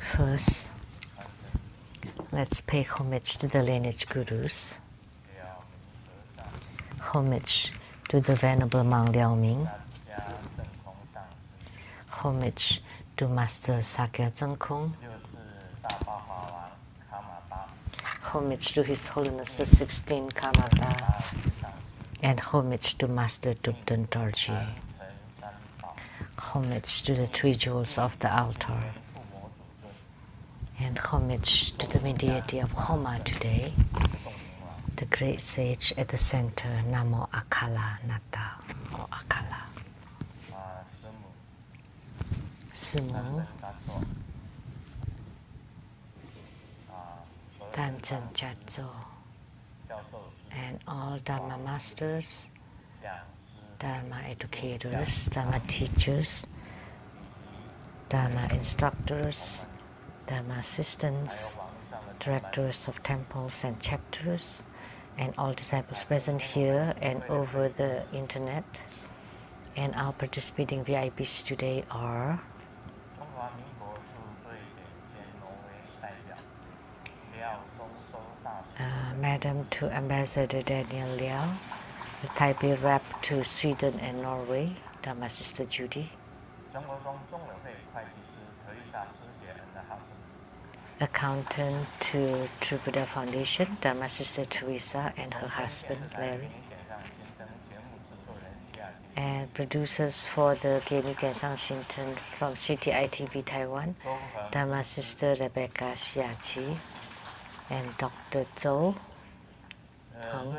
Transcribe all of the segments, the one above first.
First, let's pay homage to the lineage gurus. Homage to the Venerable Mang Liaoming. Homage to Master Sakya Zhengkong. Homage to His Holiness the 16th Karmapa. And homage to Master Dubden Dorji. Homage to the three jewels of the altar. And homage to the deity of Homa today, the great sage at the center, Namo Akala Nata, or Akala. Simu, Tanchen Chatso, and all Dharma masters, Dharma educators, Dharma teachers, Dharma instructors, Dharma assistants, directors of temples and chapters, and all disciples present here and over the internet. And our participating VIPs today are Madam to Ambassador Daniel Liao, the Taipei Rep to Sweden and Norway, Dharma Sister Judy, Accountant to True Buddha Foundation, Dharma Sister Teresa and her husband Larry, and producers for the Geni Tiansang Shinton from CTI TV Taiwan, Dharma Sister Rebecca Xiachi and Dr. Zhou Heng.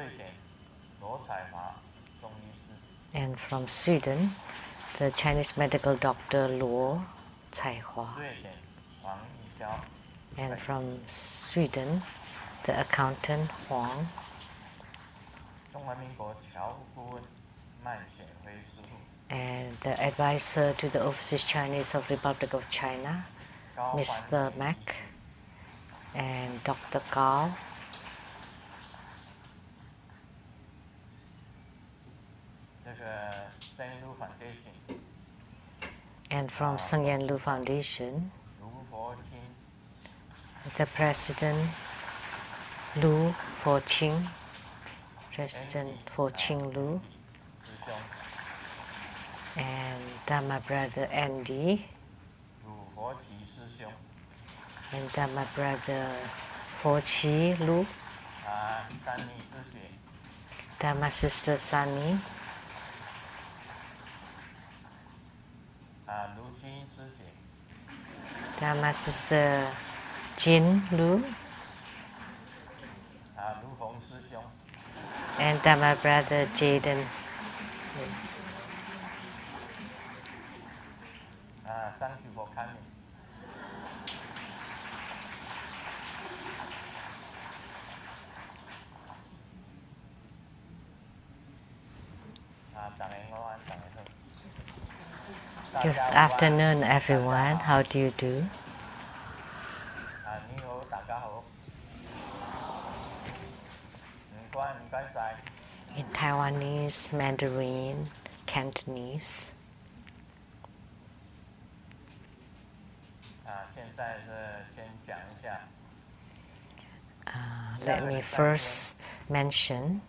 And from Sweden, the Chinese medical doctor Luo Caihua. And from Sweden, the accountant Huang. And the advisor to the Overseas Chinese of Republic of China, Mr. Mack, and Dr. Gao. And from Seng Yan Lu Foundation, the President Lu Foqing, President Foqing Lu, and Dharma Brother Andy, and Dharma Brother Foqi Lu, Dharma Sister Sunny, Dharma Sister Jin Lu, and Dharma Brother Jaden. Thank you for coming. Good afternoon, everyone. How do you do? In Taiwanese, Mandarin, Cantonese. Let me first mention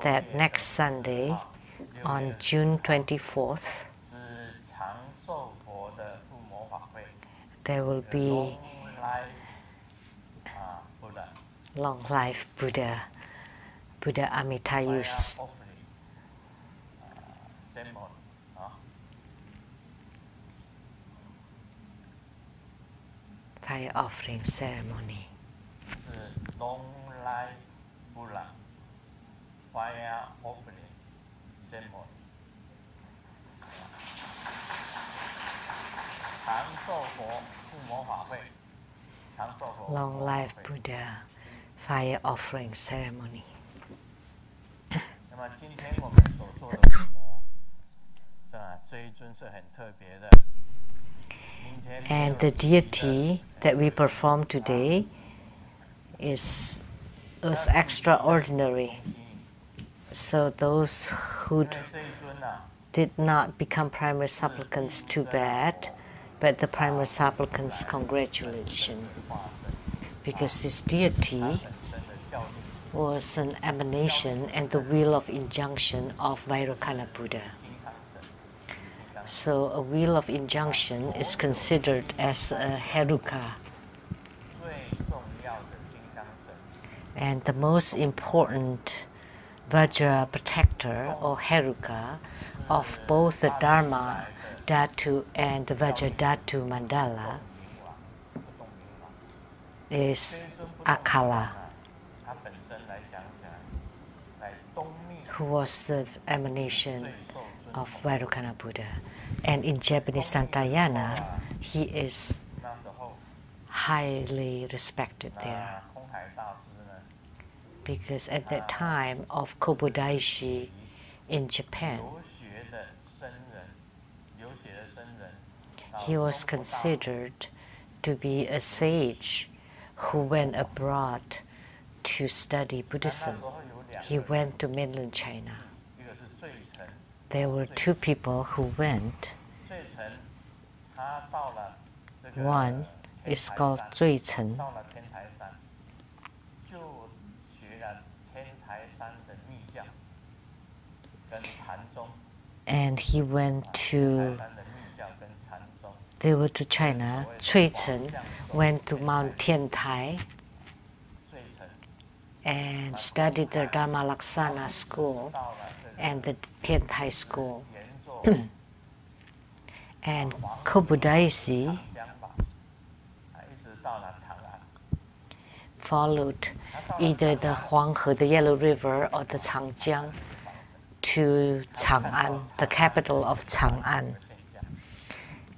that next Sunday, on June 24th, there will be Long Life Buddha, Buddha Amitayu's fire offering ceremony. Long Life Buddha fire offering ceremony. Long Life Buddha fire offering ceremony. And the deity that we perform today is extraordinary. So those who did not become primary supplicants, too bad, but the primary supplicant's congratulation, because this deity was an emanation and the wheel of injunction of Vairocana Buddha. So a wheel of injunction is considered as a heruka. And the most important Vajra protector or heruka of both the Dharma Dhatu and the Vajra Dhatu mandala is Akala, who was the emanation of Vairocana Buddha. And in Japanese Santayana, he is highly respected there. Because at that time of Kobodaishi in Japan, he was considered to be a sage who went abroad to study Buddhism. He went to mainland China. There were two people who went. One is called Zui Chen, and he went to, they were to China. Cui Chen went to Mount Tiantai and studied the Dharma Laksana school and the Tiantai school. And Kobodaishi followed either the Huanghe, the Yellow River, or the Changjiang to Chang'an, the capital of Chang'an.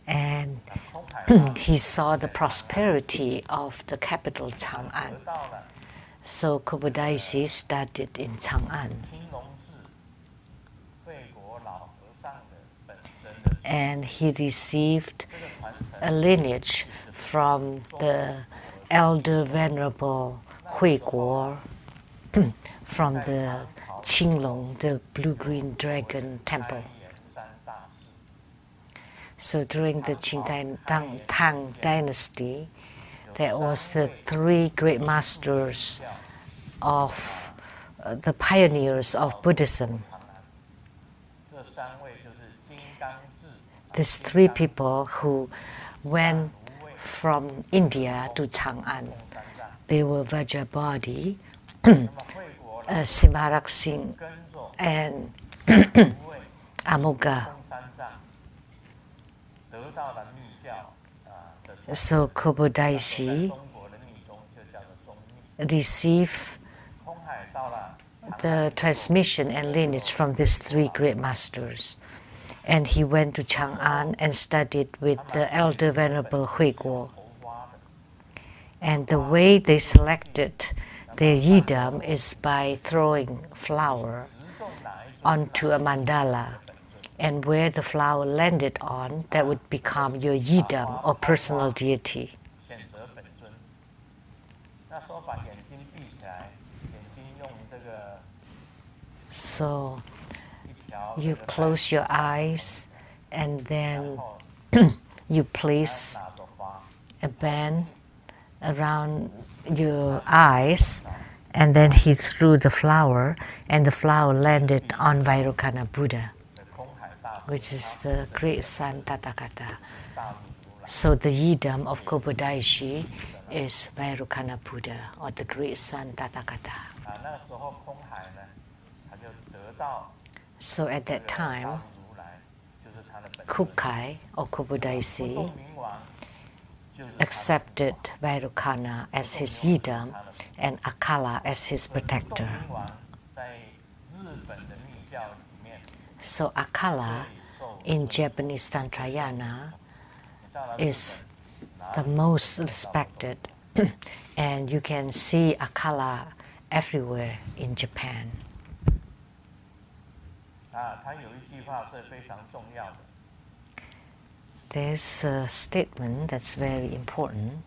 And he saw the prosperity of the capital Chang'an. So Kobodaishi studied in Chang'an. And he received a lineage from the elder venerable Hui Guo from the Qinglong, the blue-green dragon temple. So during the Qing Tang dynasty, there was the three great masters of the pioneers of Buddhism. These three people who went from India to Chang'an. They were Vajrabodhi, Simarak Singh, and Amoga. So Kobodaishi received the transmission and lineage from these three great masters. And he went to Chang'an and studied with the elder venerable Hui Guo. And the way they selected their yidam is by throwing flour onto a mandala. And where the flower landed on, that would become your yidam or personal deity. So you close your eyes and then you place a band around your eyes, and then he threw the flower, and the flower landed on Vairocana Buddha, which is the great sun Tathagata. So the yidam of Kobodaishi is Vairocana Buddha, or the great sun Tathagata. So at that time, Kukai, or Kobodaishi, accepted Vairocana as his yidam and Akala as his protector. So Akala in Japanese Tantrayana is the most respected, and you can see Akala everywhere in Japan. There's a statement that's very important.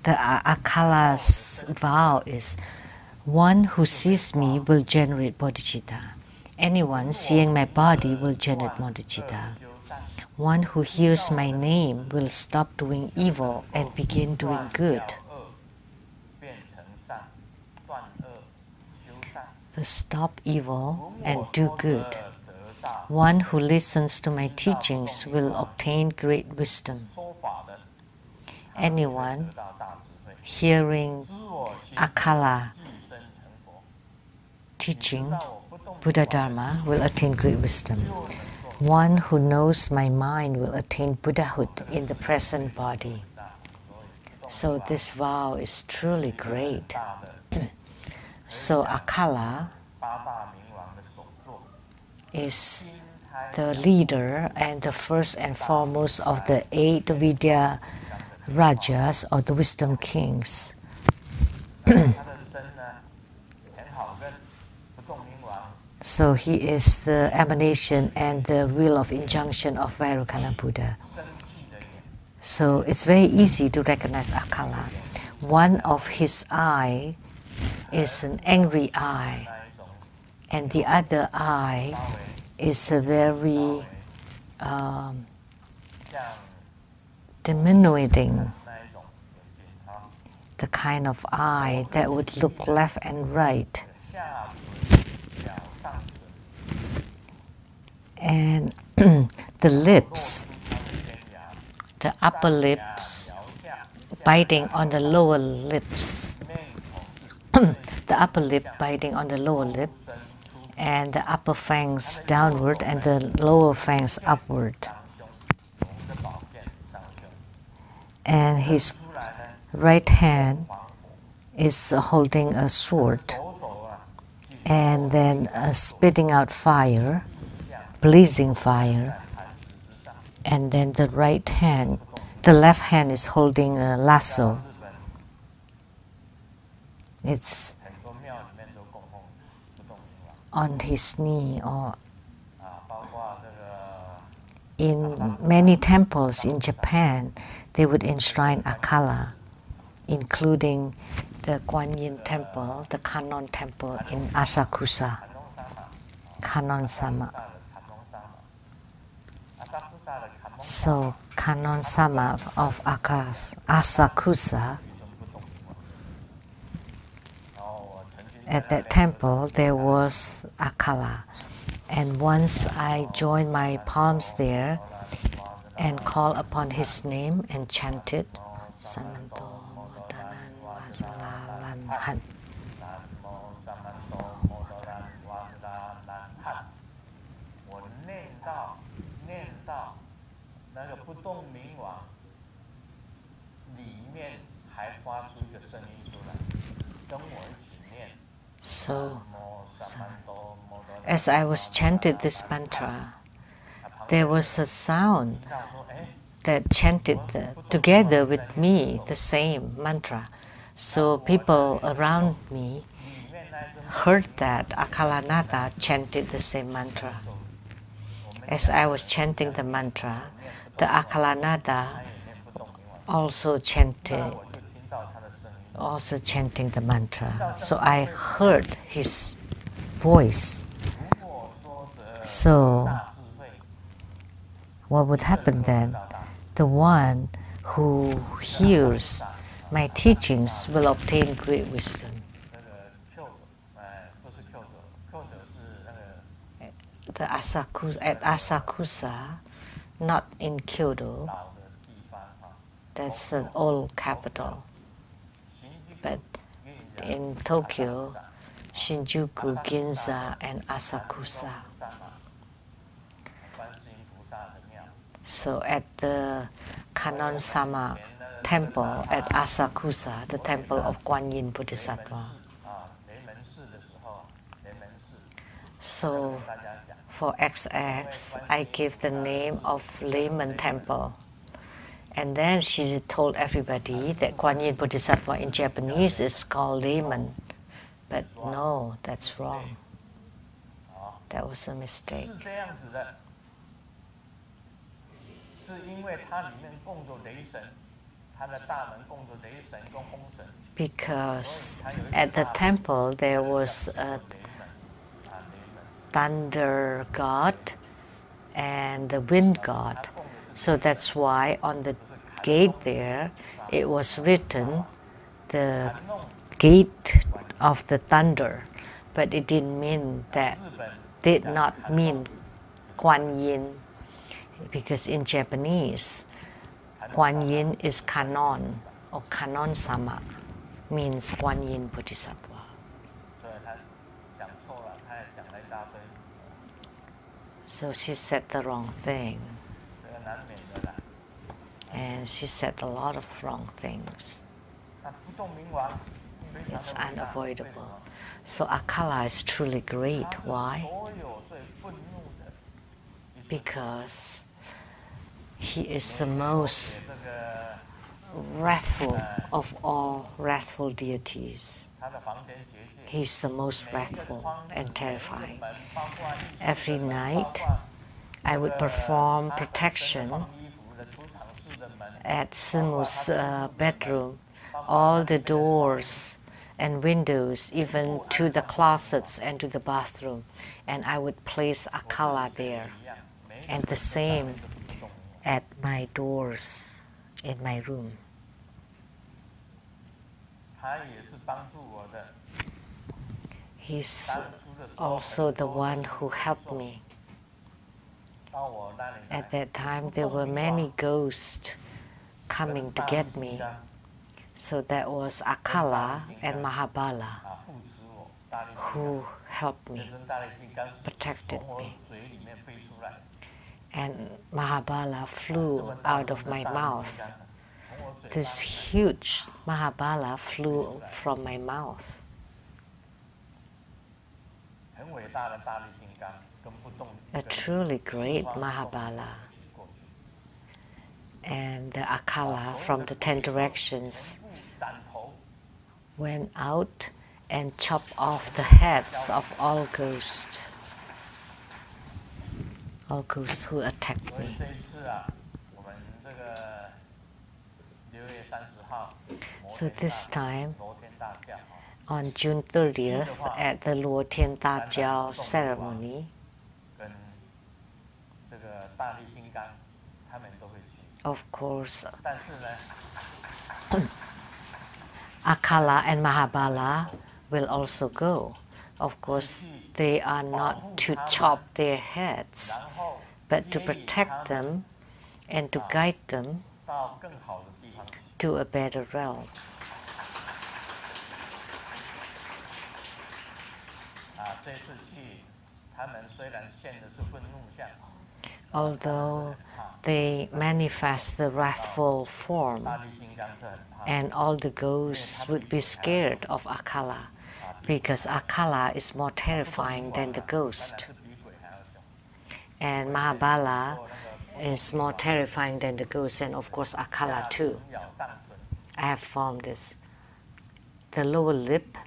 the Akala's vow is, one who sees me will generate bodhicitta. Anyone seeing my body will generate bodhicitta. One who hears my name will stop doing evil and begin doing good. So stop evil and do good. One who listens to my teachings will obtain great wisdom. Anyone hearing Akala teaching Buddha Dharma will attain great wisdom. One who knows my mind will attain Buddhahood in the present body. So this vow is truly great. So Akala is the leader and the first and foremost of the 8 Vidya Rajas, or the wisdom kings. So he is the emanation and the will of injunction of Vairocana Buddha. So it's very easy to recognize Akala. One of his eye is an angry eye, and the other eye is a very diminuting, the kind of eye that would look left and right. And the lips, the upper lips biting on the lower lips, the upper lip biting on the lower lip, and the upper fangs downward and the lower fangs upward. And his right hand is holding a sword, and then spitting out fire, blazing fire, and then the right hand, the left hand is holding a lasso. It's on his knee. Or in many temples in Japan, they would enshrine Akala, including the Guan Yin temple, the Kannon temple in Asakusa, Kannon Sama. So Kannon Sama of Asakusa, at that temple there was Akala, and once I joined my palms there and called upon his name and chanted Samanto Modanan Vasala Lanhan. So, as I was chanted this mantra, there was a sound that chanted together with me the same mantra. So people around me heard that Akalanatha chanted the same mantra. As I was chanting the mantra, the Akalanatha also chanting the mantra. So I heard his voice. So what would happen then? The one who hears my teachings will obtain great wisdom. At Asakusa, not in Kyoto, that's the old capital, but in Tokyo, Shinjuku, Ginza, and Asakusa. So at the Kannon Sama temple at Asakusa, the temple of Guan Yin Bodhisattva. So for XX, I gave the name of Layman Temple. And then she told everybody that Guan Yin Bodhisattva in Japanese is called Layman. But no, that's wrong. That was a mistake. because at the temple there was a thunder god and the wind god. So that's why on the gate there it was written the gate of the thunder, but it did not mean Guan Yin, because in Japanese Guan Yin is Kanon or Kanon Sama, means Guan Yin Bodhisattva. So she said the wrong thing. And she said a lot of wrong things. It's unavoidable. So Akala is truly great. Why? Because he is the most wrathful of all wrathful deities. He's the most wrathful and terrifying. Every night, I would perform protection at Simu's bedroom, all the doors and windows, even to the closets and to the bathroom, and I would place Akala there, and the same at my doors in my room. He's also the one who helped me. At that time, there were many ghosts coming to get me. So that was Akala and Mahabala who helped me, protected me. And Mahabala flew out of my mouth. This huge Mahabala flew from my mouth. A truly great Mahabala. And the Akala from the 10 directions went out and chopped off the heads of all ghosts who attacked me. So this time, on June 30th, at the Luo Tian Da Jiao ceremony, of course, Akala and Mahabala will also go. Of course, they are not to chop their heads, but to protect them and to guide them to a better realm. Although they manifest the wrathful form, and all the ghosts would be scared of Akala, because Akala is more terrifying than the ghost. And Mahabala is more terrifying than the ghost, and of course Akala too. I have formed this. The lower lip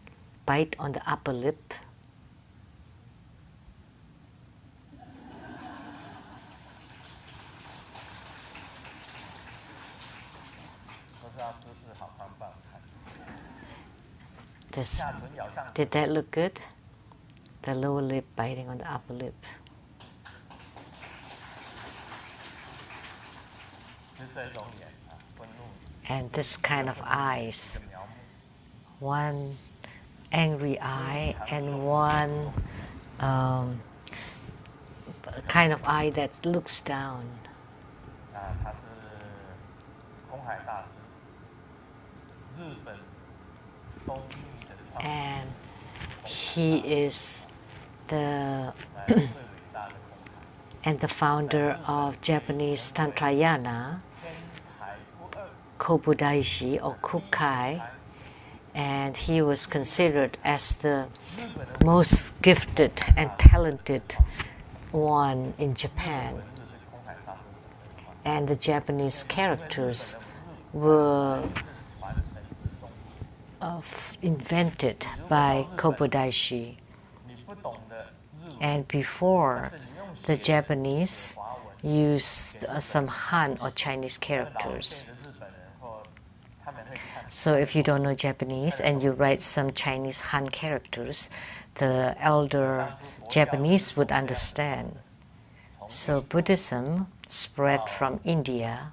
bite on the upper lip. Did that look good? The lower lip biting on the upper lip. And this kind of eyes, one angry eye and one kind of eye that looks down. And he is the and the founder of Japanese Tantrayana, Kobudaishi or Kukai, and he was considered as the most gifted and talented one in Japan. And the Japanese characters were invented by Kobudaishi. And before, the Japanese used some Han or Chinese characters. So if you don't know Japanese and you write some Chinese Han characters, the elder Japanese would understand. So Buddhism spread from India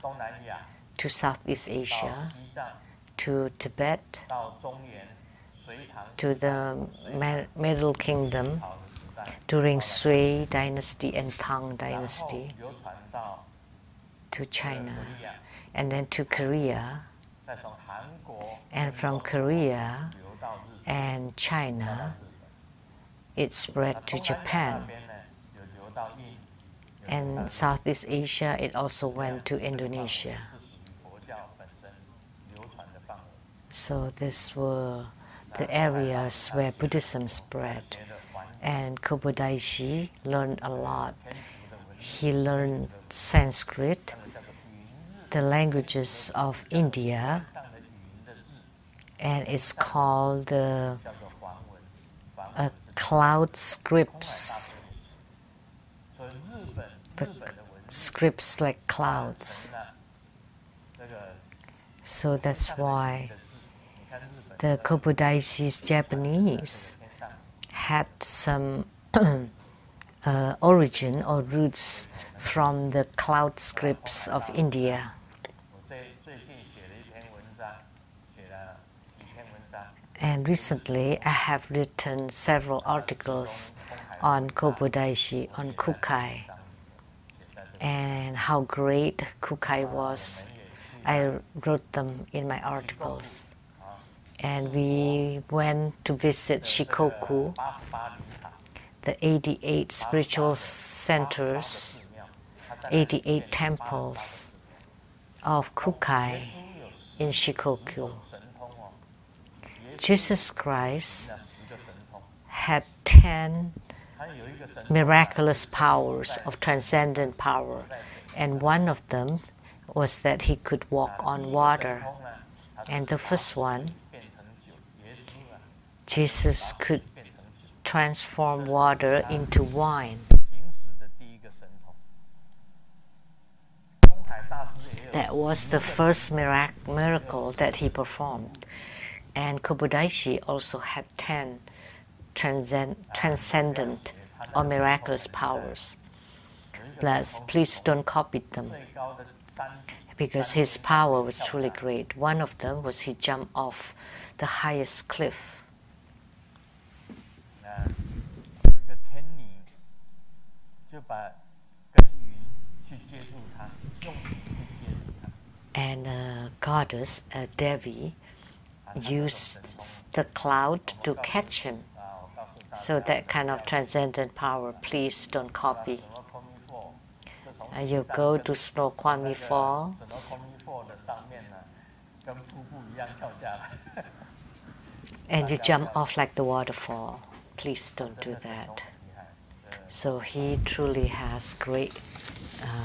to Southeast Asia, to Tibet, to the Middle Kingdom during Sui dynasty and Tang dynasty, to China, and then to Korea, and from Korea and China it spread to Japan, and Southeast Asia it also went to Indonesia. So these were the areas where Buddhism spread, and Kobodaishi learned a lot. He learned Sanskrit, the languages of India, and it's called the cloud scripts, the scripts like clouds. So that's why the Kobodaishi's Japanese had some origin or roots from the cloud scripts of India. And recently I have written several articles on Kobodaishi, on Kukai, and how great Kukai was. I wrote them in my articles. And we went to visit Shikoku, the 88 spiritual centers, 88 temples of Kukai in Shikoku. Jesus Christ had 10 miraculous powers of transcendent power, and one of them was that he could walk on water. And the first one, Jesus could transform water into wine. That was the first miracle that he performed. And Kobodaishi also had 10 transcendent or miraculous powers. Plus, please don't copy them, because his power was truly great. One of them was he jumped off the highest cliff. And a goddess, a Devi, used the cloud to catch him. So that kind of transcendent power, please don't copy. You go to Snoqualmie Falls, and you jump off like the waterfall. Please don't do that. So he truly has great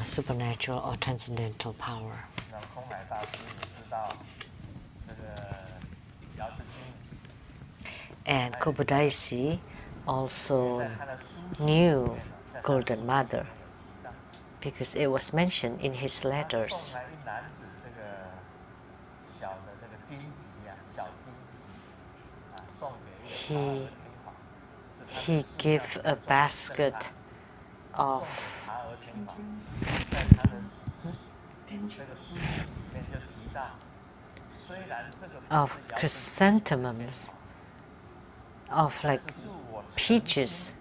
supernatural or transcendental power. And Kobodaishi also knew Golden Mother, because it was mentioned in his letters. He gave a basket of chrysanthemums, of like peaches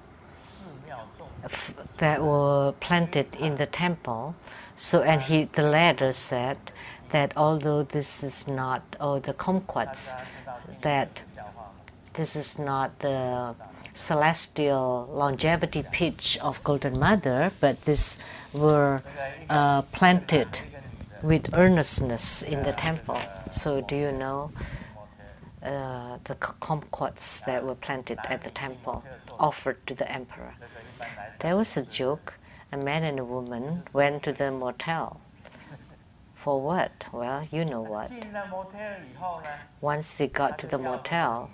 that were planted in the temple. So, and the letter said that although this is not, or the kumquats, that this is not the celestial longevity peach of Golden Mother, but this were planted with earnestness in the temple. So do you know the kumquats that were planted at the temple, offered to the emperor? There was a joke. A man and a woman went to the motel. For what? Well, you know what. Once they got to the motel,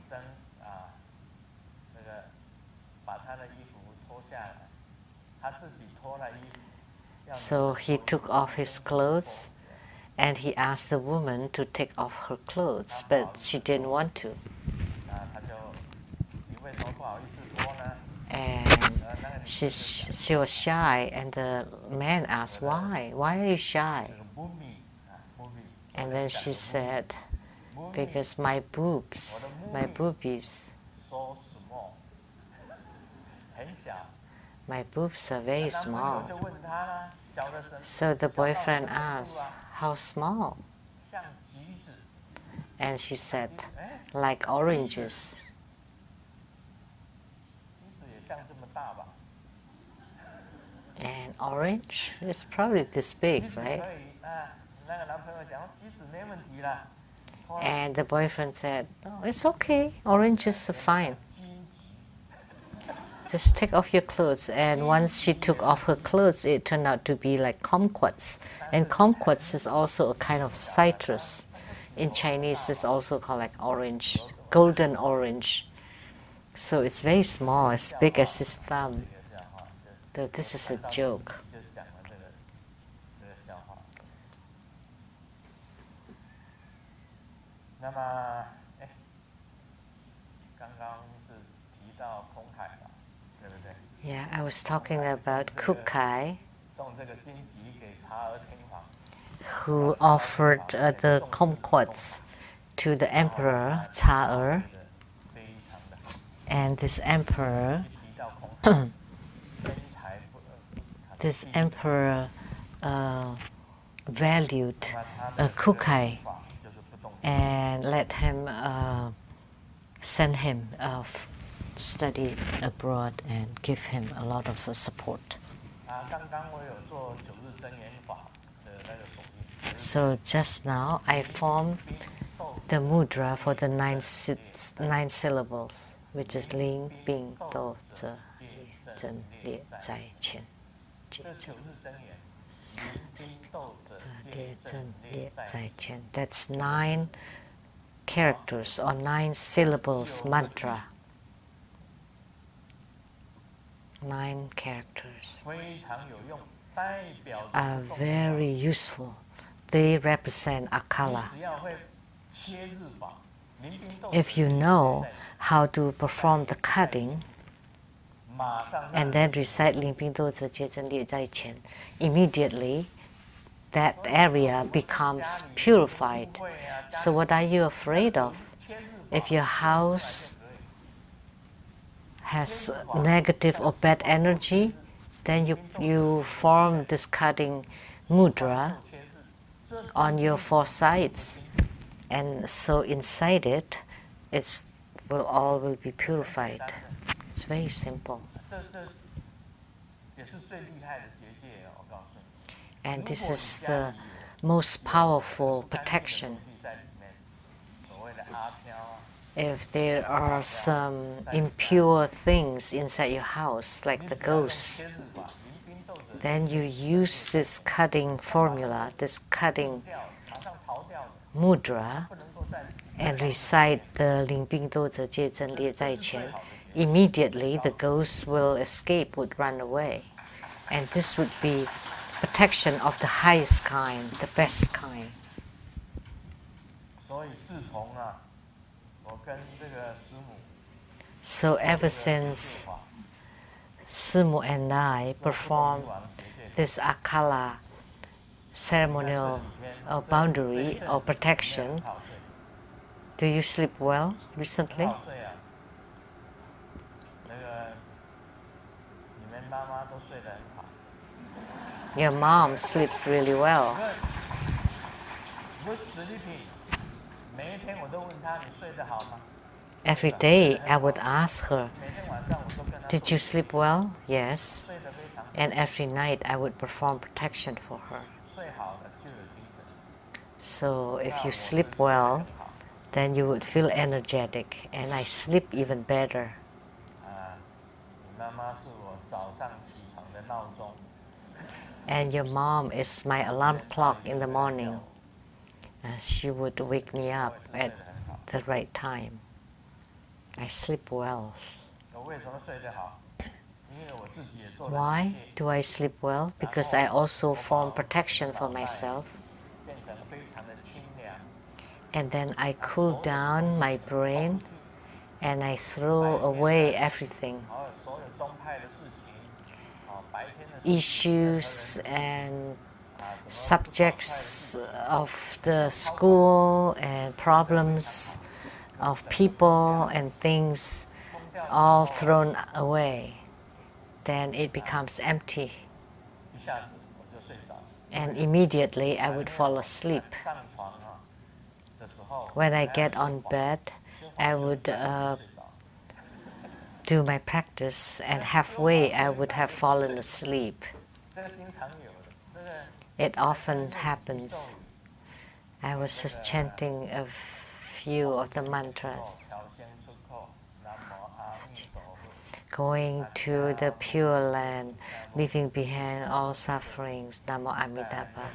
so he took off his clothes And he asked the woman to take off her clothes, but she didn't want to. And she was shy, and the man asked, why? Why are you shy? And then she said, because my boobies are very small. So the boyfriend asked, how small? And she said, like oranges. And orange is probably this big, right? And the boyfriend said, oh, it's okay, oranges are fine. Just take off your clothes. And once she took off her clothes, it turned out to be like kumquats. And kumquats is also a kind of citrus. In Chinese, it's also called like orange, golden orange. So it's very small, as big as his thumb. So this is a joke. Yeah, I was talking about Kukai, who offered the kumquats to the emperor Cha. And this emperor valued Kukai and let him send him study abroad and give him a lot of support. So just now I formed the mudra for the nine syllables, which is Ling, Bing, Do, Ze, Lie, Zhen, Lie, Zai, Qian, Jie, Zheng. That's 9 characters or 9 syllables mantra. 9 characters are very useful. They represent Akala. If you know how to perform the cutting and then recite Ling Bing Do Ze Jie Zhen Lie Zai Qian, immediately that area becomes purified. So what are you afraid of? If your house has negative or bad energy, then you form this cutting mudra on your 4 sides, and so inside it, all will be purified. It's very simple. And this is the most powerful protection. If there are some impure things inside your house, like the ghosts, then you use this cutting formula, this cutting mudra, and recite the Ling Bing Do Ze Jie Zhen Lie Zai Qian. Immediately the ghost will escape, would run away. And this would be protection of the highest kind, the best kind. So ever since Simu and I performed this Akala ceremonial or boundary or protection, do you sleep well recently? Your mom sleeps really well. Every day I would ask her, did you sleep well? Yes. And every night I would perform protection for her. So if you sleep well, then you would feel energetic, and I sleep even better. And your mom is my alarm clock in the morning. She would wake me up at the right time. I sleep well. Why do I sleep well? Because I also form protection for myself. And then I cool down my brain and I throw away everything. Issues and subjects of the school and problems of people and things all thrown away. Then it becomes empty. And immediately I would fall asleep. When I get on bed, I would do my practice, and halfway I would have fallen asleep. It often happens. I was just chanting a few of the mantras, going to the Pure Land, leaving behind all sufferings. Namo Amitabha.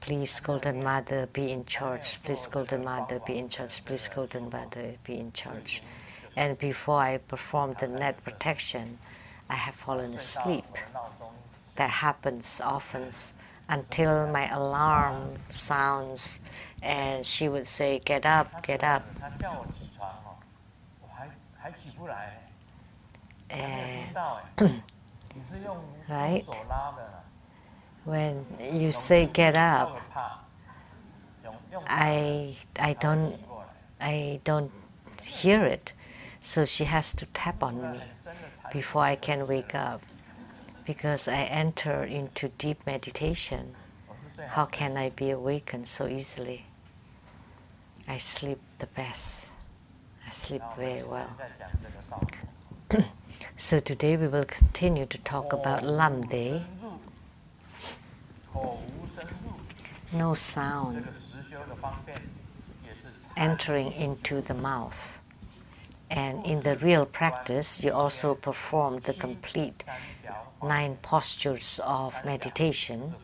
Please, Golden Mother, be in charge. Please, Golden Mother, be in charge. Please, Golden Mother, be in charge. And before I perform the net protection, I have fallen asleep. That happens often until my alarm sounds and she would say, "Get up, get up." Right? When you say get up, I don't hear it. So she has to tap on me before I can wake up, because I enter into deep meditation. How can I be awakened so easily? I sleep the best. I sleep very well. So today we will continue to talk about Lamdre. No sound entering into the mouth. And in the real practice, you also perform the complete 9 postures of meditation.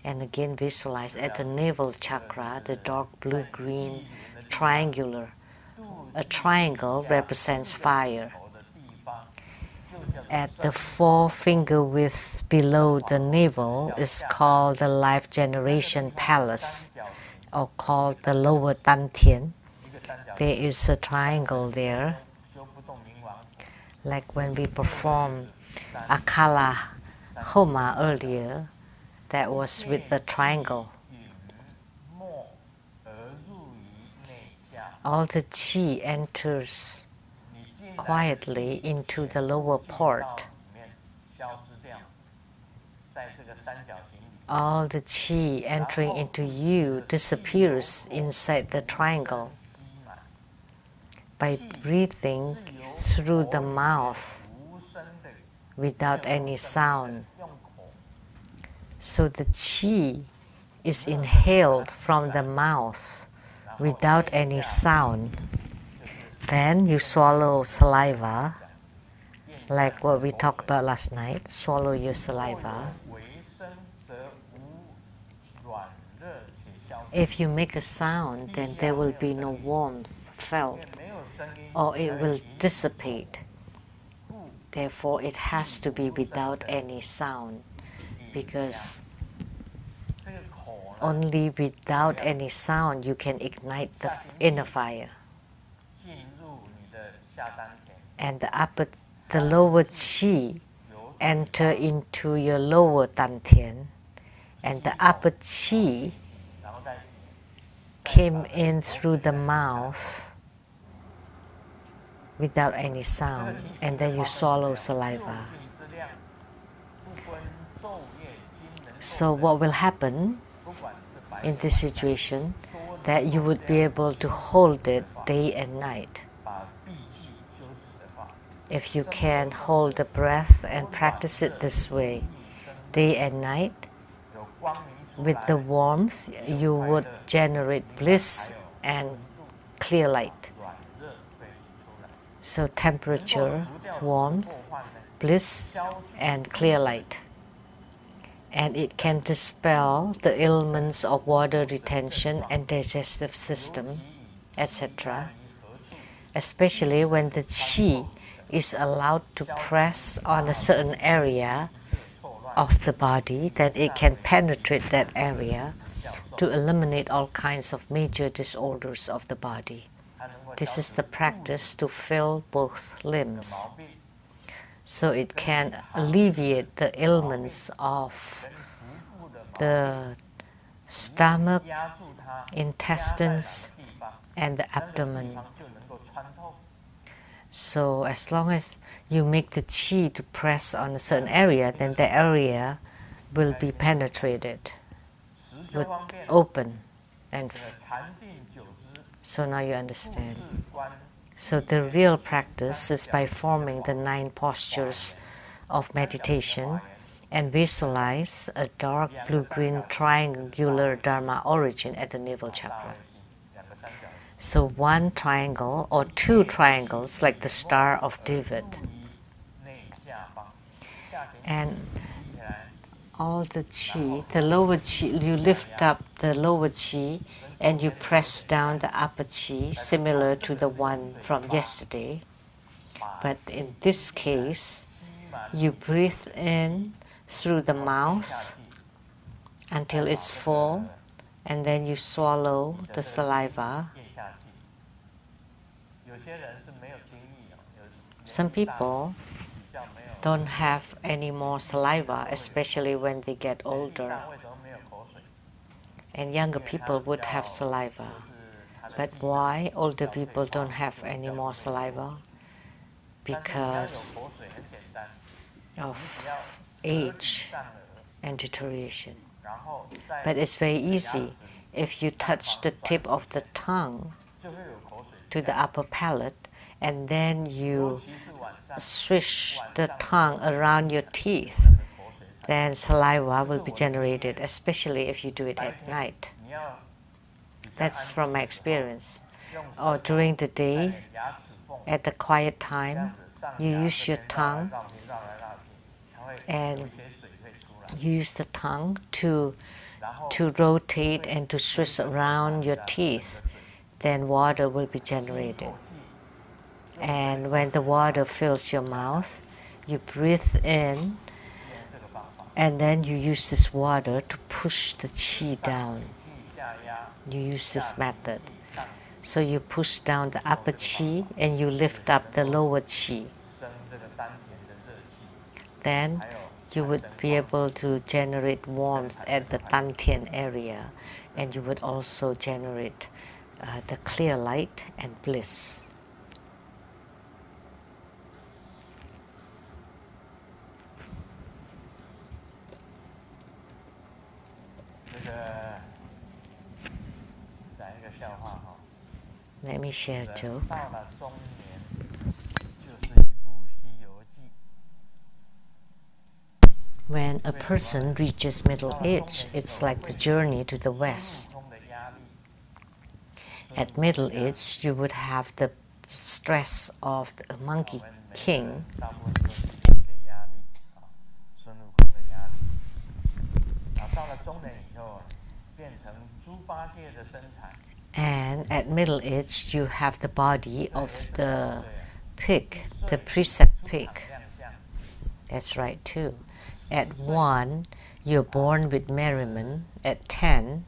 And again, visualize at the navel chakra, the dark blue-green triangular. A triangle represents fire. At the 4-finger width below the navel is called the life generation palace, or called the lower Dantian. There is a triangle there, like when we performed Akala Homa earlier, that was with the triangle. All the chi enters quietly into the lower part. All the chi entering into you disappears inside the triangle by breathing through the mouth without any sound. So the chi is inhaled from the mouth without any sound. Then you swallow saliva, like what we talked about last night. Swallow your saliva. If you make a sound, then there will be no warmth felt, or it will dissipate. Therefore, it has to be without any sound, because only without any sound you can ignite the inner fire. And the lower chi enter into your lower dantian, and the upper chi came in through the mouth without any sound, and then you swallow saliva. So what will happen in this situation? That you would be able to hold it day and night. If you can hold the breath and practice it this way, day and night, with the warmth, you would generate bliss and clear light. So temperature, warmth, bliss, and clear light. And it can dispel the ailments of water retention and digestive system, etc. Especially when the chi is allowed to press on a certain area of the body, that it can penetrate that area to eliminate all kinds of major disorders of the body. This is the practice to fill both limbs, so it can alleviate the ailments of the stomach, intestines, and the abdomen. So as long as you make the qi to press on a certain area, then the area will be penetrated, would open. And so now you understand. So the real practice is by forming the 9 postures of meditation and visualize a dark blue-green triangular Dharma origin at the navel chakra. So 1 triangle or 2 triangles like the Star of David. And all the qi, the lower qi, you lift up the lower qi and you press down the upper qi, similar to the one from yesterday. But in this case, you breathe in through the mouth until it's full, and then you swallow the saliva. Some people don't have any more saliva, especially when they get older. And younger people would have saliva. But why older people don't have any more saliva? Because of age and deterioration. But it's very easy. If you touch the tip of the tongue to the upper palate, and then you swish the tongue around your teeth, then saliva will be generated, especially if you do it at night. That's from my experience. Or during the day, at the quiet time, you use your tongue and you use the tongue to rotate and to swish around your teeth, then water will be generated. And when the water fills your mouth, you breathe in, and then you use this water to push the qi down. You use this method. So you push down the upper qi and you lift up the lower qi. Then you would be able to generate warmth at the dantian area, and you would also generate the clear light and bliss. Let me share a joke. When a person reaches middle age, it's like the journey to the west. At middle age, you would have the stress of the monkey king. And at middle age, you have the body of the pig, the precept pig. That's right too. At 1, you're born with merriment. At 10,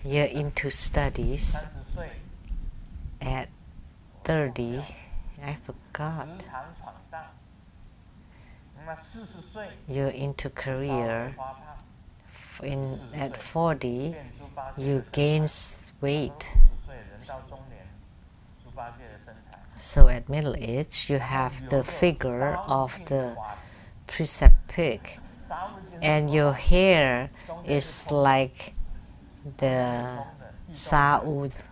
you're into studies. At 30, I forgot. You're into career. At 40, you gain weight. So at middle age, you have the figure of the precept pig, and your hair is like the Saud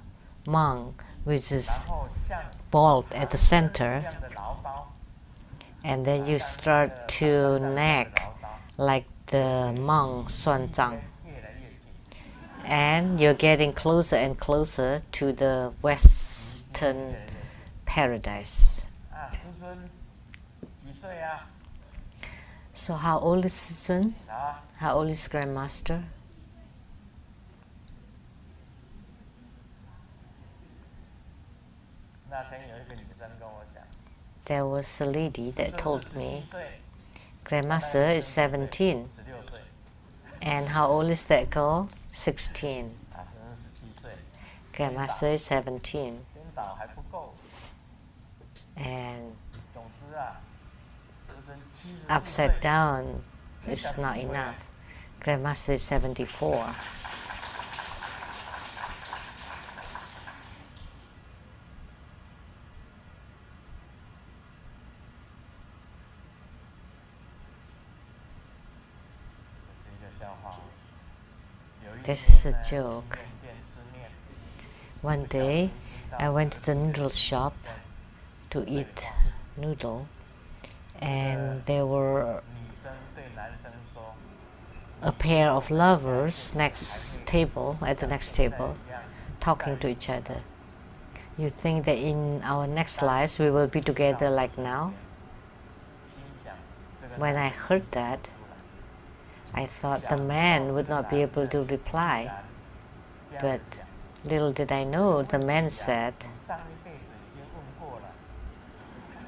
monk, which is bald at the center, and then you start to neck like the monk Xuanzang, and you're getting closer and closer to the Western paradise. So how old is Sijun? How old is Grandmaster? There was a lady that told me Grandmaster is 17. And how old is that girl? 16. Grandmaster is 17. And upside down is not enough. Grandmaster is 74. This is a joke. One day, I went to the noodle shop to eat noodle, and there were a pair of lovers at the next table, talking to each other. You think that in our next lives we will be together like now? When I heard that, I thought the man would not be able to reply, but little did I know, the man said,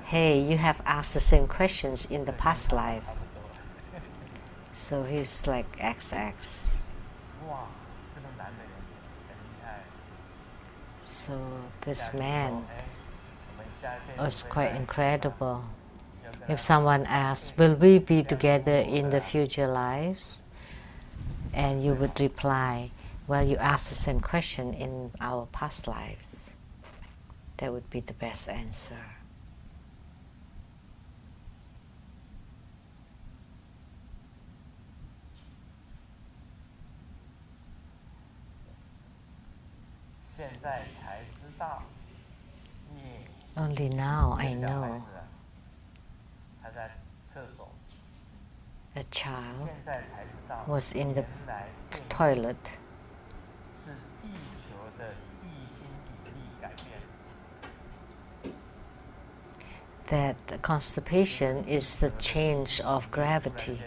"Hey, you have asked the same questions in the past life." So he's like XX. So this man was quite incredible. If someone asks, "Will we be together in the future lives?" and you would reply, "Well, you asked the same question in our past lives," that would be the best answer. Only now I know a child was in the toilet. That constipation is the change of gravity.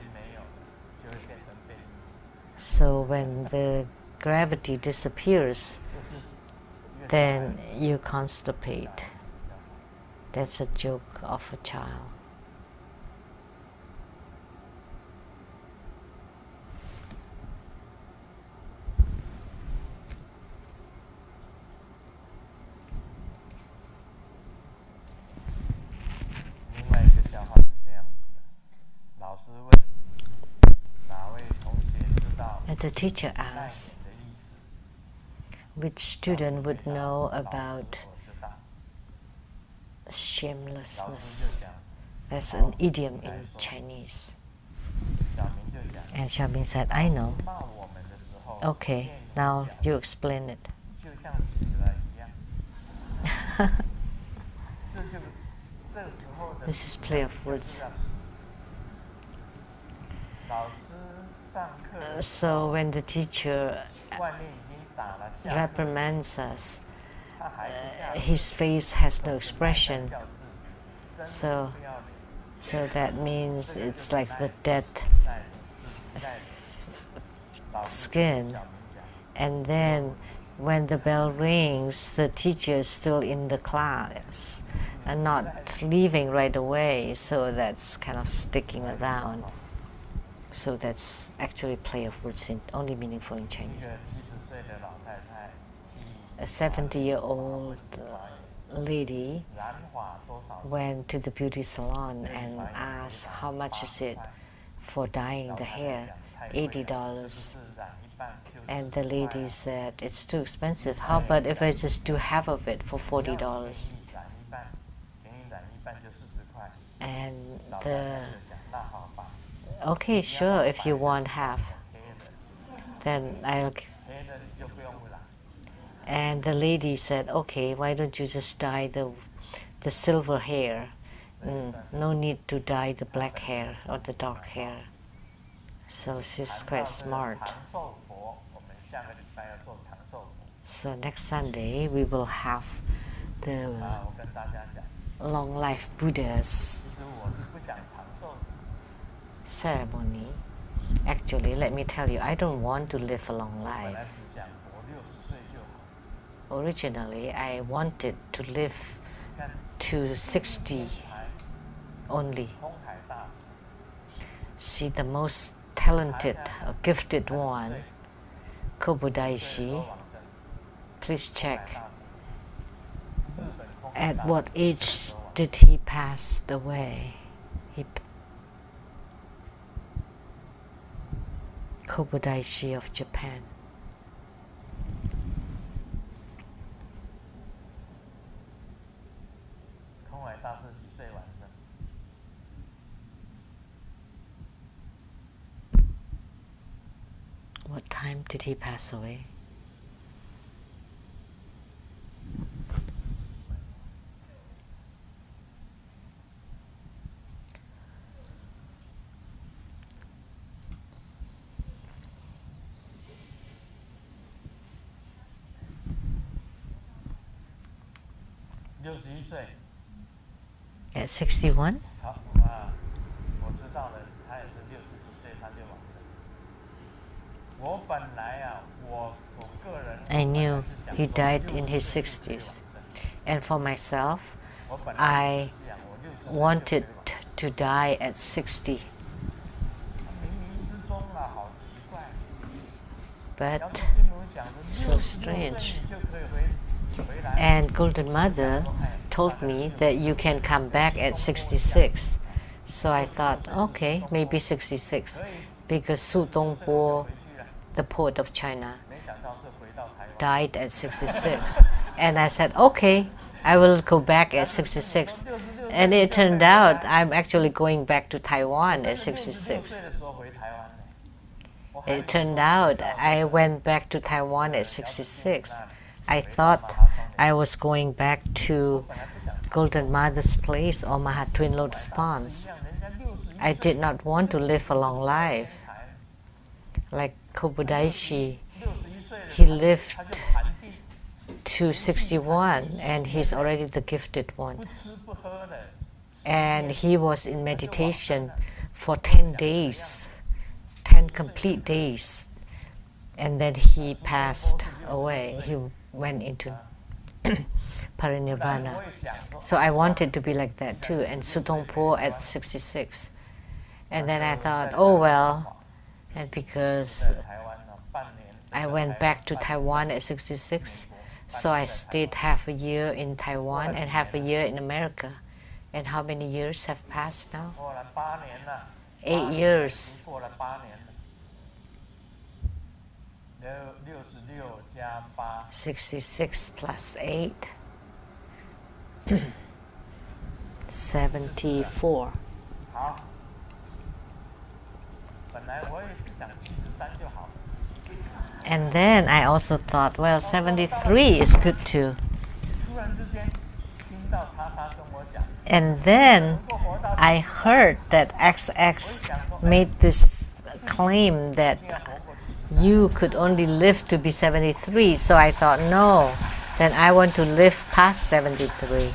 So when the gravity disappears, then you constipate. That's a joke of a child. And the teacher asked, which student would know about shamelessness? That's an idiom in Chinese. And Xiaoming said, "I know." Okay, now you explain it. This is play of words. So when the teacher reprimands us, his face has no expression. So that means it's like the dead skin. And then when the bell rings, the teacher is still in the class and not leaving right away, so that's kind of sticking around. So that's actually play of words, only meaningful in Chinese. A 70-year-old lady went to the beauty salon and asked, "How much is it for dyeing the hair?" $80. And the lady said, "It's too expensive. How about if I just do half of it for $40? And okay, sure, if you want half, then I'll. And the lady said, "Okay, why don't you just dye the silver hair? No need to dye the black hair or the dark hair." So she's quite smart. So next Sunday we will have the long life Buddha's ceremony. Actually, let me tell you, I don't want to live a long life. Originally, I wanted to live to 60 only. see the most talented or gifted one, Kobudaishi. Please check at what age did he pass away. Kobudaishi of Japan. What time did he pass away? At 61? I knew he died in his 60s. And for myself, I wanted to die at 60. But so strange. And Golden Mother told me that you can come back at 66. So I thought, okay, maybe 66, because Su Dongpo, the poet of China, died at 66. And I said, okay, I will go back at 66. And it turned out I'm actually going back to Taiwan at 66. It turned out I went back to Taiwan at 66. I thought I was going back to Golden Mother's place or Maha Twin Lotus Ponds. I did not want to live a long life. Like Kobudaishi, he lived to 61 and he's already the gifted one. And he was in meditation for 10 days, 10 complete days. And then he passed away. He went into parinirvana. So I wanted to be like that too. And Su Dongpo at 66. And then I thought, oh well, and because I went back to Taiwan at 66, so I stayed half a year in Taiwan and half a year in America. And how many years have passed now? 8 years. 66 plus 8. 74. And then I also thought, well, 73 is good too. And then I heard that XX made this claim that you could only live to be 73. So I thought, no, then I want to live past 73.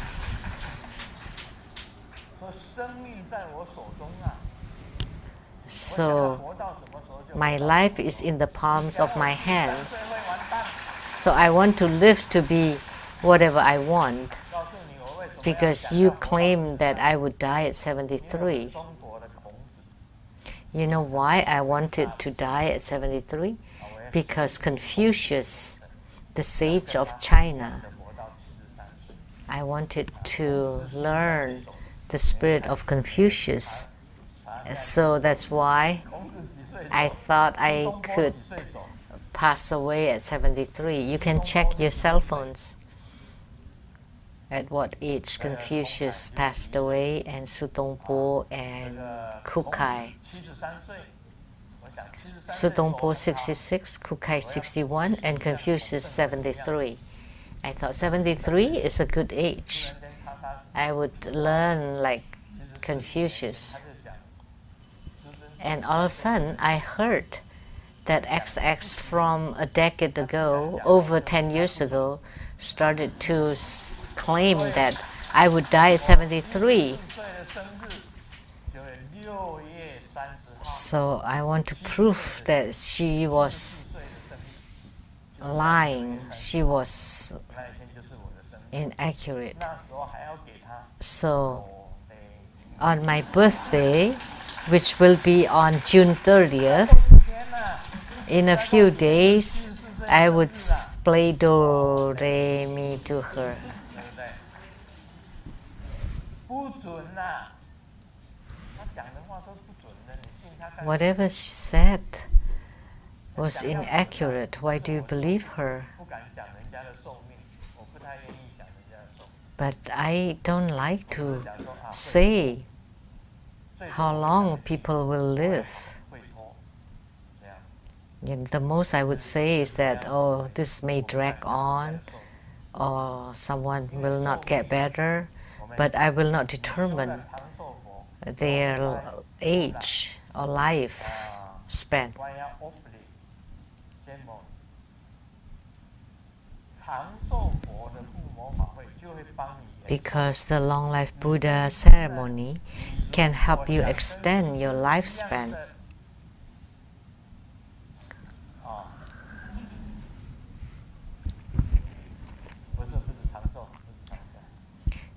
So my life is in the palms of my hands. So I want to live to be whatever I want, because you claim that I would die at 73. You know why I wanted to die at 73? Because Confucius, the sage of China, I wanted to learn the spirit of Confucius. So that's why I thought I could pass away at 73. You can check your cell phones at what age Confucius passed away, and Su Dongpo and Kukai. Su Dongpo 66, Kukai 61, and Confucius 73. I thought 73 is a good age. I would learn like Confucius. And all of a sudden, I heard that XX from a decade ago, over 10 years ago, started to claim that I would die at 73. So I want to prove that she was lying, she was inaccurate. So on my birthday, which will be on June 30th. In a few days, I would play do, re, mi to her. Whatever she said was inaccurate. Why do you believe her? But I don't like to say how long people will live. And the most I would say is that, oh, this may drag on, or someone will not get better, but I will not determine their age or life span. Because the Long Life Buddha ceremony can help you extend your lifespan.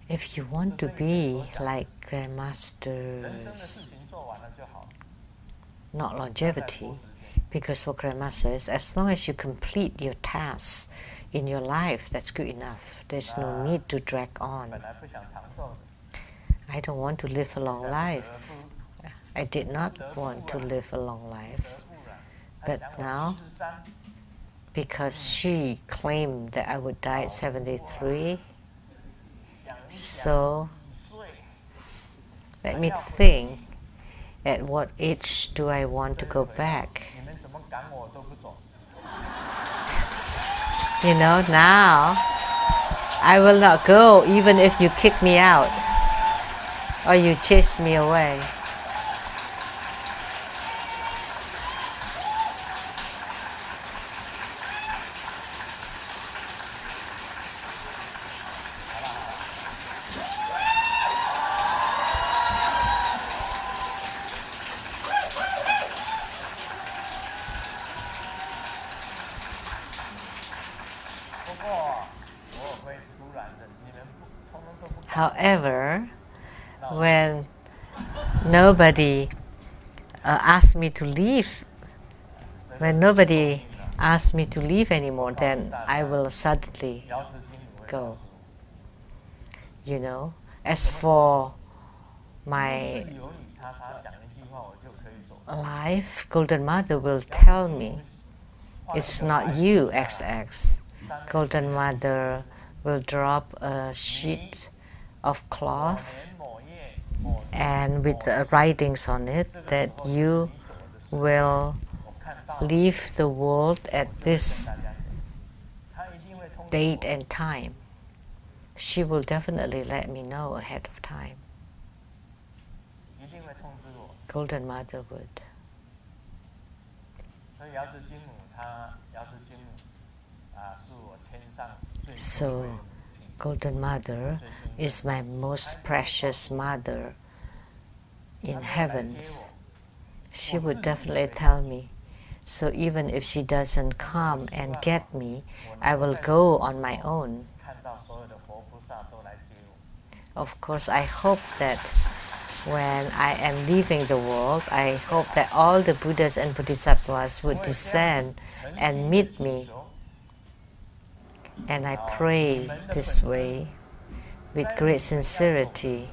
If you want to be like grandmasters, not longevity, because for grandmasters, as long as you complete your tasks in your life, that's good enough. There's no need to drag on. I don't want to live a long life. I did not want to live a long life. But now, because she claimed that I would die at 73, so let me think, at what age do I want to go back? You know, now I will not go even if you kick me out or you chase me away. However, when nobody asked me to leave, when nobody asks me to leave anymore, then I will suddenly go. You know, as for my life, Golden Mother will tell me, it's not you, XX. Golden Mother will drop a sheet of cloth and with writings on it that you will leave the world at this date and time. She will definitely let me know ahead of time. Golden Mother would. So, Golden Mother is my most precious mother in heavens. She would definitely tell me. So even if she doesn't come and get me, I will go on my own. Of course, I hope that when I am leaving the world, I hope that all the Buddhas and Bodhisattvas would descend and meet me. And I pray this way with great sincerity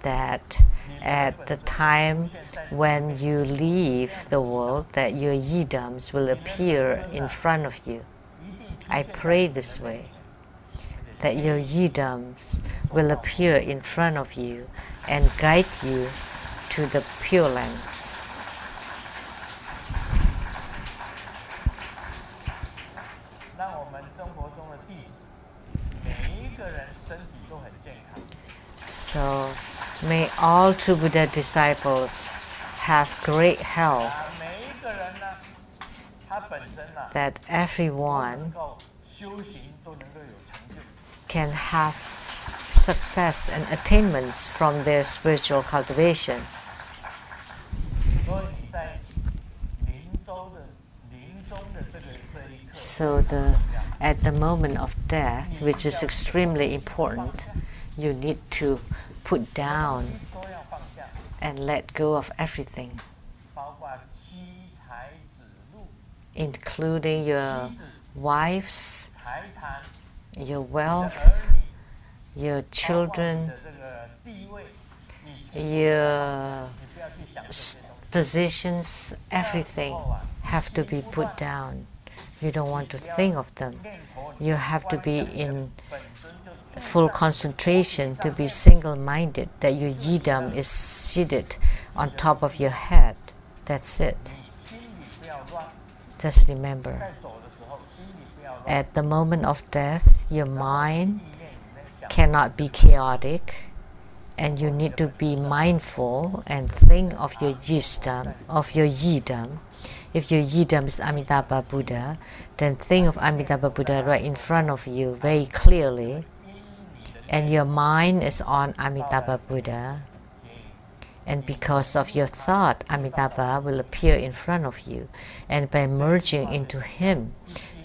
that at the time when you leave the world, that your yidams will appear in front of you. I pray this way, that your yidams will appear in front of you and guide you to the Pure Lands. So, may all true Buddha disciples have great health, that everyone can have success and attainments from their spiritual cultivation. So at the moment of death, which is extremely important, you need to put down and let go of everything, including your wives, your wealth, your children, your positions, everything have to be put down. You don't want to think of them. You have to be in full concentration, to be single-minded, that your yidam is seated on top of your head. That's it. Just remember, at the moment of death, your mind cannot be chaotic, and you need to be mindful and think of your yidam. If your yidam is Amitabha Buddha, then think of Amitabha Buddha right in front of you very clearly, and your mind is on Amitabha Buddha, and because of your thought, Amitabha will appear in front of you, and by merging into him,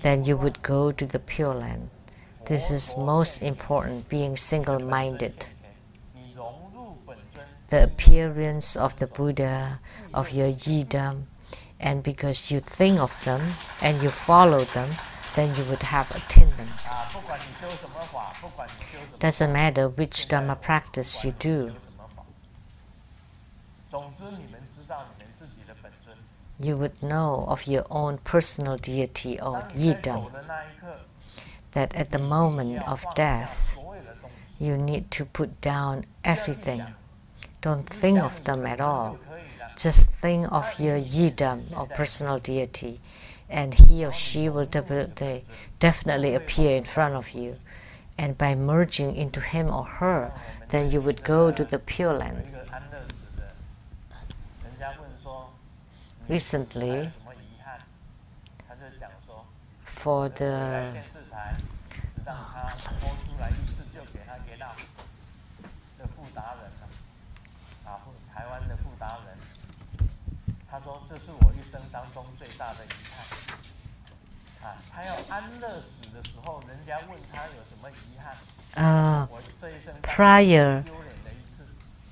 then you would go to the Pure Land. This is most important, being single-minded. The appearance of the Buddha, of your yidam, and because you think of them and you follow them, then you would have attained them. Doesn't matter which Dharma practice you do. You would know of your own personal deity or yidam, that at the moment of death, you need to put down everything. Don't think of them at all. Just think of your yidam or personal deity, and he or she will definitely appear in front of you. And by merging into him or her, then you would go to the Pure Land. Recently, for the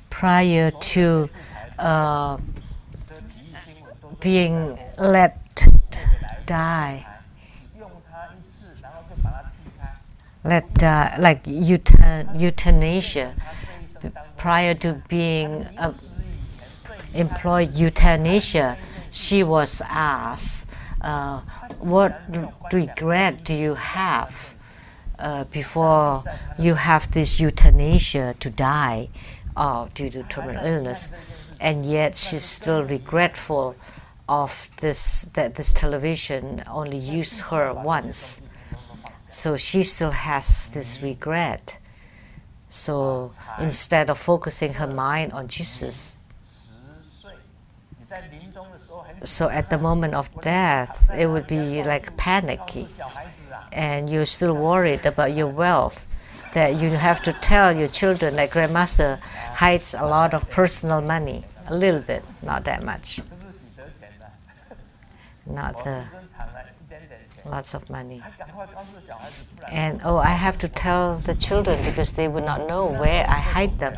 prior to being let die, like euthanasia. Prior to being employed euthanasia, she was asked, what regret do you have before you have this euthanasia to die due to terminal illness? And yet she's still regretful of this, that this television only used her once. So she still has this regret. So instead of focusing her mind on Jesus, so at the moment of death, it would be like panicky, and you're still worried about your wealth, that you have to tell your children, like Grandmaster hides a lot of personal money, a little bit, not that much, not lots of money. And I have to tell the children because they would not know where I hide them.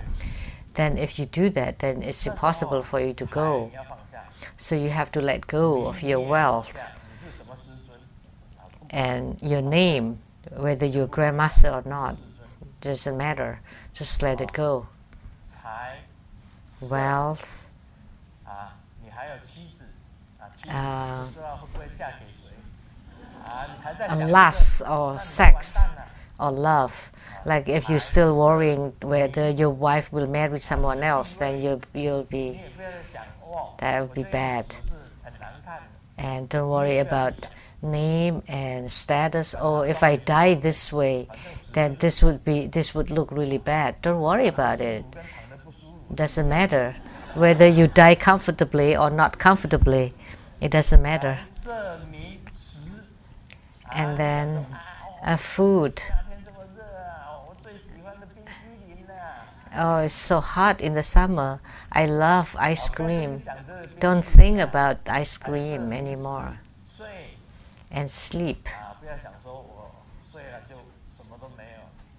Then if you do that, then it's impossible for you to go. So you have to let go of your wealth and your name, whether you're Grandmaster or not, doesn't matter. Just let it go. Wealth, lust or sex or love. Like if you're still worrying whether your wife will marry someone else, then you'll be, that would be bad. And don't worry about name and status. Oh, if I die this way, then this would look really bad. Don't worry about it. Doesn't matter whether you die comfortably or not comfortably. It doesn't matter. And then food. Oh, it's so hot in the summer. I love ice cream. Don't think about ice cream anymore. And sleep.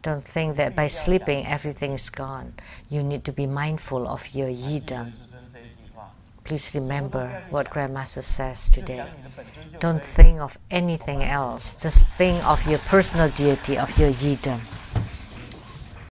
Don't think that by sleeping everything is gone. You need to be mindful of your yidam. Please remember what Grandmaster says today. Don't think of anything else. Just think of your personal deity, of your yidam.